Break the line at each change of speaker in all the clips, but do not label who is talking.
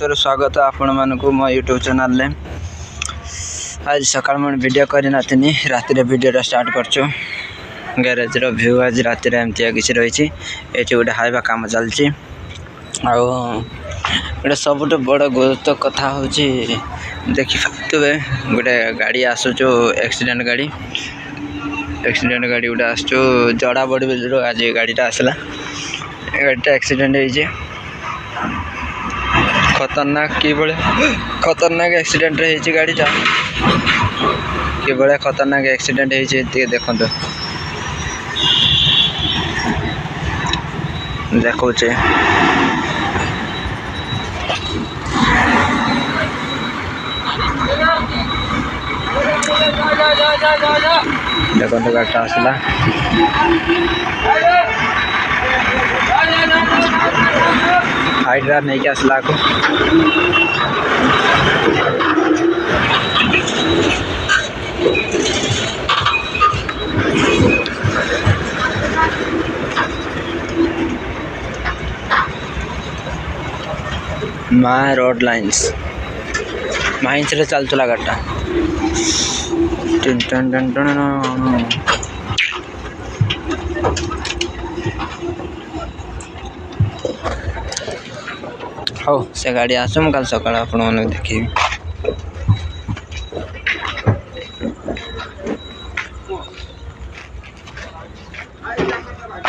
थर स्वागत आपण मानक मो यूट्यूब चैनल रे। आज सकाळ मैं वीडियो करी नाथिनी राति रे वीडियो स्टार्ट करछु। गैरेज रो व्यू आज राति रे एमतिया किछि रहिछि। एठी गोटे हाइवा काम चलछि आ गोटे सबुठ बड़ गुरुत्व कथा होछि देखि पातबे गोटे गाड़ी आसुचो एक्सीडेंट गाड़ी गोटे आसुचो जड़ा बड़ बिल आज गाड़ीटा आसला। गाड़ीटा एक्सीडेंट होइछि। खतरनाक खतरनाक एक्सीडेंट रही गाड़ीटा कि बड़े खतरनाक एक्सीडेंट होती देखो देखुचे देखो गाड़ी आसला हाइड्रा नहीं क्या आसला को माय रोड लाइन्स माइंस रे चल चला गाटा टन टन टन टन हो से गाड़ी आसम कल सकाळ आपण मन देखी।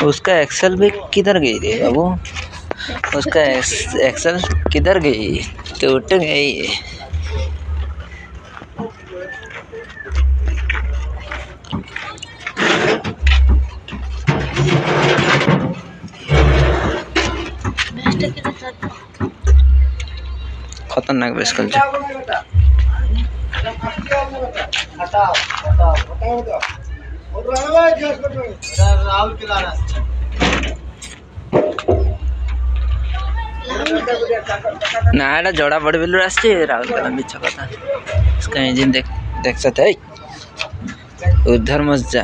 उसका एक्सेल भी किधर गई रे बाबू? उसका एक्सेल किधर गई? टूट गई। खतरनाक बेस्कल ना एटा जड़ा बड़ बिल राहुल मिछ कथा। इसका इंजन देख सकते उधर मत जा।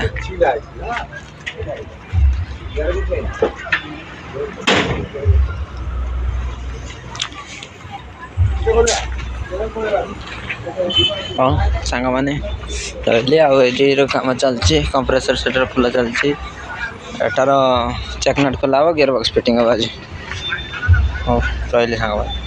हाँ सांग मैंने रही काम चलती कंप्रेसर सेटर खोला चलती एटार चेकनट खोला गियर बॉक्स फिटिंग आज। हाँ रही सांग।